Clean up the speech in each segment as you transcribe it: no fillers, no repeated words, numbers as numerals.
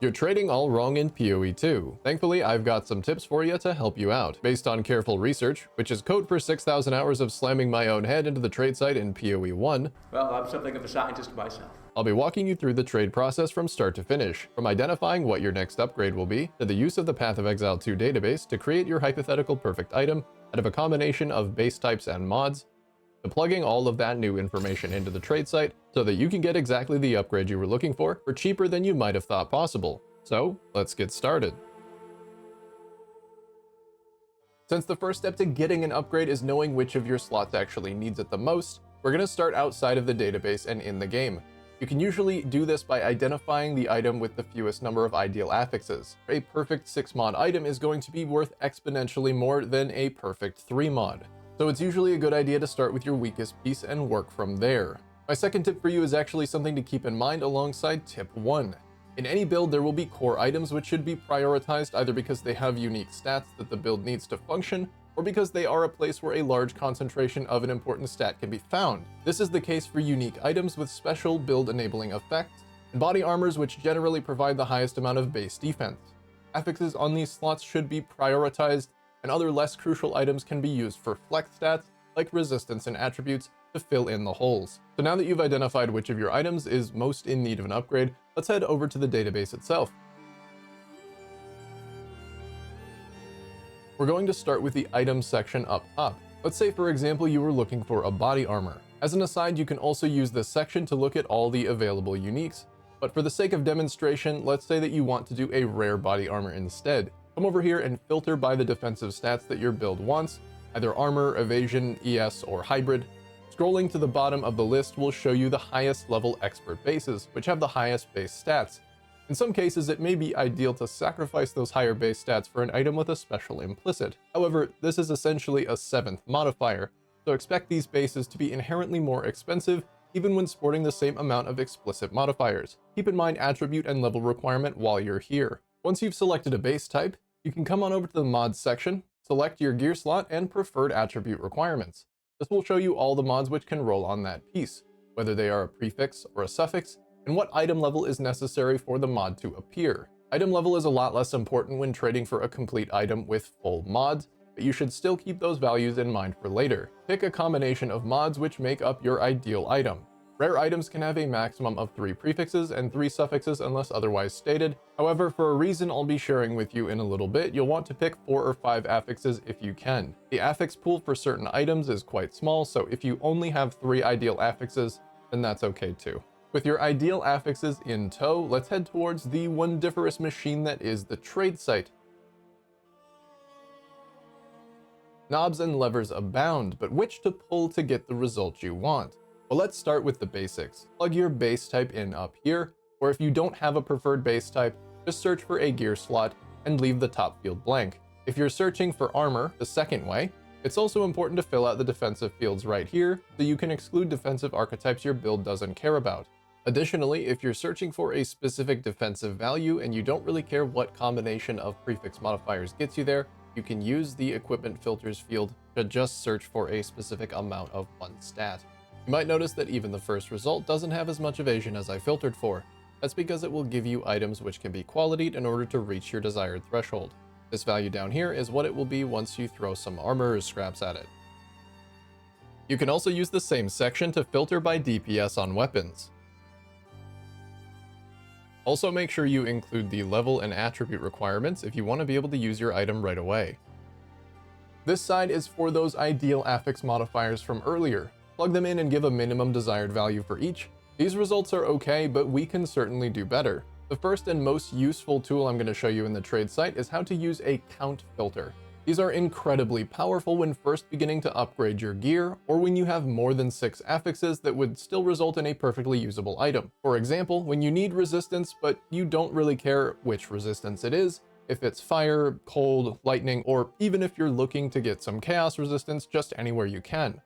You're trading all wrong in POE2. Thankfully, I've got some tips for you to help you out. Based on careful research, which is code for 6,000 hours of slamming my own head into the trade site in POE1, well, I'm something of a scientist myself. I'll be walking you through the trade process from start to finish, from identifying what your next upgrade will be, to the use of the Path of Exile 2 database to create your hypothetical perfect item out of a combination of base types and mods, to plugging all of that new information into the trade site so that you can get exactly the upgrade you were looking for cheaper than you might have thought possible. So, let's get started. Since the first step to getting an upgrade is knowing which of your slots actually needs it the most, we're going to start outside of the database and in the game. You can usually do this by identifying the item with the fewest number of ideal affixes. A perfect 6 mod item is going to be worth exponentially more than a perfect 3 mod. So it's usually a good idea to start with your weakest piece and work from there. My second tip for you is actually something to keep in mind alongside tip 1. In any build, there will be core items which should be prioritized either because they have unique stats that the build needs to function, or because they are a place where a large concentration of an important stat can be found. This is the case for unique items with special build-enabling effects, and body armors which generally provide the highest amount of base defense. Affixes on these slots should be prioritized, and other less crucial items can be used for flex stats, like resistance and attributes, to fill in the holes. So now that you've identified which of your items is most in need of an upgrade, let's head over to the database itself. We're going to start with the items section up top. Let's say, for example, you were looking for a body armor. As an aside, you can also use this section to look at all the available uniques, but for the sake of demonstration, let's say that you want to do a rare body armor instead. Come over here and filter by the defensive stats that your build wants, either armor, evasion, ES, or hybrid. Scrolling to the bottom of the list will show you the highest level expert bases, which have the highest base stats. In some cases, it may be ideal to sacrifice those higher base stats for an item with a special implicit. However, this is essentially a 7th modifier, so expect these bases to be inherently more expensive even when sporting the same amount of explicit modifiers. Keep in mind attribute and level requirement while you're here. Once you've selected a base type, you can come on over to the mods section, select your gear slot and preferred attribute requirements. This will show you all the mods which can roll on that piece, whether they are a prefix or a suffix, and what item level is necessary for the mod to appear. Item level is a lot less important when trading for a complete item with full mods, but you should still keep those values in mind for later. Pick a combination of mods which make up your ideal item. Rare items can have a maximum of 3 prefixes and 3 suffixes unless otherwise stated. However, for a reason I'll be sharing with you in a little bit, you'll want to pick 4 or 5 affixes if you can. The affix pool for certain items is quite small, so if you only have 3 ideal affixes, then that's okay too. With your ideal affixes in tow, let's head towards the wondiferous machine that is the trade site. Knobs and levers abound, but which to pull to get the result you want? Well, let's start with the basics. Plug your base type in up here, or if you don't have a preferred base type, just search for a gear slot and leave the top field blank. If you're searching for armor the second way, it's also important to fill out the defensive fields right here so you can exclude defensive archetypes your build doesn't care about. Additionally, if you're searching for a specific defensive value and you don't really care what combination of prefix modifiers gets you there, you can use the equipment filters field to just search for a specific amount of one stat. You might notice that even the first result doesn't have as much evasion as I filtered for. That's because it will give you items which can be qualityed in order to reach your desired threshold. This value down here is what it will be once you throw some armor or scraps at it. You can also use the same section to filter by DPS on weapons. Also make sure you include the level and attribute requirements if you want to be able to use your item right away. This side is for those ideal affix modifiers from earlier. Plug them in and give a minimum desired value for each. These results are okay, but we can certainly do better. The first and most useful tool I'm going to show you in the trade site is how to use a count filter. These are incredibly powerful when first beginning to upgrade your gear, or when you have more than 6 affixes that would still result in a perfectly usable item. For example, when you need resistance, but you don't really care which resistance it is, if it's fire, cold, lightning, or even if you're looking to get some chaos resistance just anywhere you can.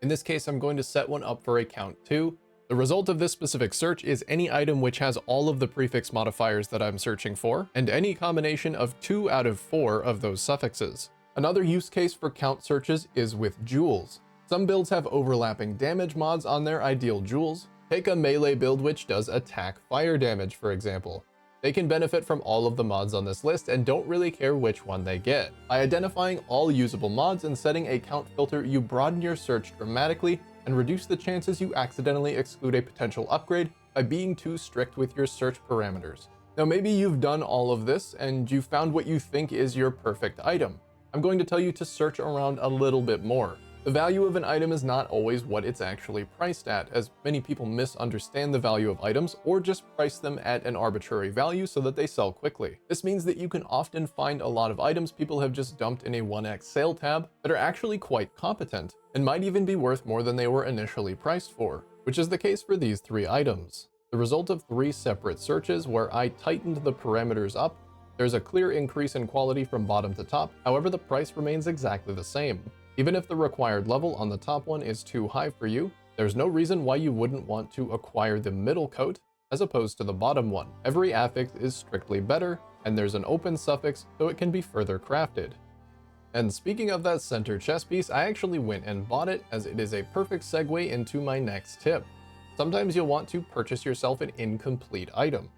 In this case, I'm going to set one up for a count 2. The result of this specific search is any item which has all of the prefix modifiers that I'm searching for, and any combination of 2 out of 4 of those suffixes. Another use case for count searches is with jewels. Some builds have overlapping damage mods on their ideal jewels. Take a melee build which does attack fire damage, for example. They can benefit from all of the mods on this list and don't really care which one they get. By identifying all usable mods and setting a count filter, you broaden your search dramatically and reduce the chances you accidentally exclude a potential upgrade by being too strict with your search parameters. Now maybe you've done all of this and you found what you think is your perfect item. I'm going to tell you to search around a little bit more. The value of an item is not always what it's actually priced at, as many people misunderstand the value of items or just price them at an arbitrary value so that they sell quickly. This means that you can often find a lot of items people have just dumped in a 1x sale tab that are actually quite competent and might even be worth more than they were initially priced for, which is the case for these 3 items. The result of 3 separate searches where I tightened the parameters up, there's a clear increase in quality from bottom to top, however the price remains exactly the same. Even if the required level on the top one is too high for you, there's no reason why you wouldn't want to acquire the middle coat as opposed to the bottom one. Every affix is strictly better, and there's an open suffix so it can be further crafted. And speaking of that center chest piece, I actually went and bought it as it is a perfect segue into my next tip. Sometimes you'll want to purchase yourself an incomplete item.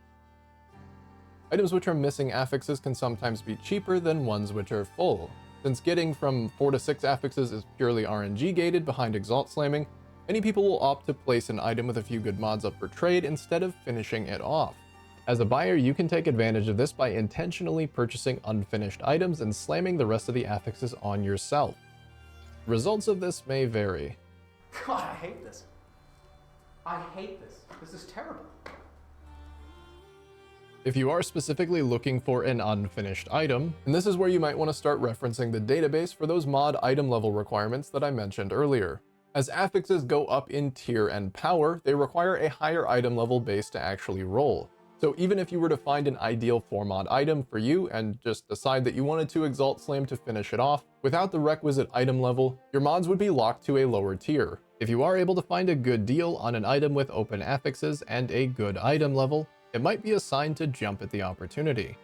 Items which are missing affixes can sometimes be cheaper than ones which are full. Since getting from 4 to 6 affixes is purely RNG gated behind exalt slamming, many people will opt to place an item with a few good mods up for trade instead of finishing it off. As a buyer, you can take advantage of this by intentionally purchasing unfinished items and slamming the rest of the affixes on yourself. Results of this may vary. God, I hate this. I hate this. This is terrible. If you are specifically looking for an unfinished item, and this is where you might want to start referencing the database for those mod item level requirements that I mentioned earlier. As affixes go up in tier and power, they require a higher item level base to actually roll. So even if you were to find an ideal 4 mod item for you and just decide that you wanted to exalt slam to finish it off, without the requisite item level, your mods would be locked to a lower tier. If you are able to find a good deal on an item with open affixes and a good item level, it might be a sign to jump at the opportunity.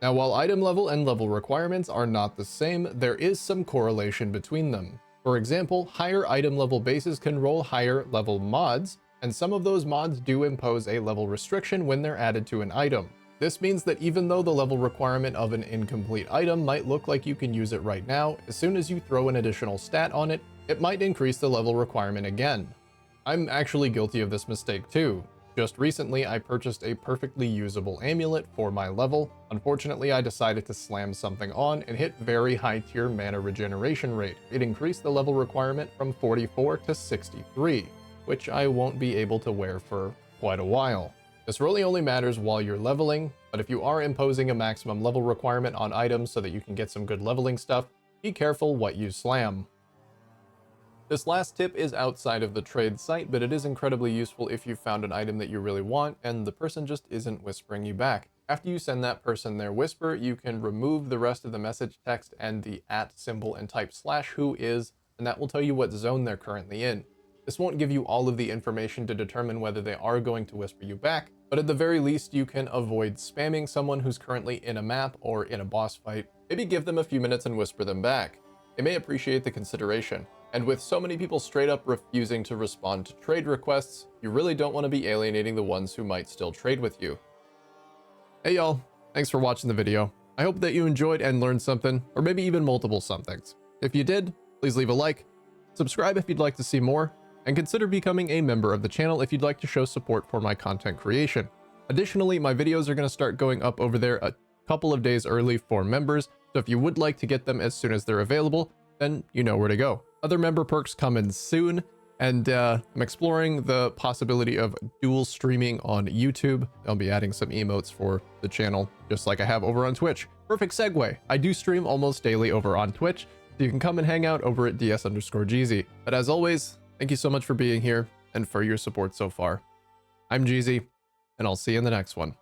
Now, while item level and level requirements are not the same, there is some correlation between them. For example, higher item level bases can roll higher level mods, and some of those mods do impose a level restriction when they're added to an item. This means that even though the level requirement of an incomplete item might look like you can use it right now, as soon as you throw an additional stat on it, it might increase the level requirement again. I'm actually guilty of this mistake too. Just recently, I purchased a perfectly usable amulet for my level. Unfortunately, I decided to slam something on and hit very high tier mana regeneration rate. It increased the level requirement from 44 to 63, which I won't be able to wear for quite a while. This really only matters while you're leveling, but if you are imposing a maximum level requirement on items so that you can get some good leveling stuff, be careful what you slam. This last tip is outside of the trade site, but it is incredibly useful if you found an item that you really want and the person just isn't whispering you back. After you send that person their whisper, you can remove the rest of the message text and the @ symbol and type /whois, and that will tell you what zone they're currently in. This won't give you all of the information to determine whether they are going to whisper you back, but at the very least you can avoid spamming someone who's currently in a map or in a boss fight. Maybe give them a few minutes and whisper them back. They may appreciate the consideration. And with so many people straight up refusing to respond to trade requests, you really don't want to be alienating the ones who might still trade with you. Hey y'all, thanks for watching the video. I hope that you enjoyed and learned something, or maybe even multiple somethings. If you did, please leave a like, subscribe if you'd like to see more, and consider becoming a member of the channel if you'd like to show support for my content creation. Additionally, my videos are going to start going up over there a couple of days early for members, so if you would like to get them as soon as they're available, then you know where to go. Other member perks coming soon, and I'm exploring the possibility of dual streaming on YouTube. I'll be adding some emotes for the channel, just like I have over on Twitch. Perfect segue. I do stream almost daily over on Twitch, so you can come and hang out over at ds_Jeezy. But as always, thank you so much for being here and for your support so far. I'm Jeezy, and I'll see you in the next one.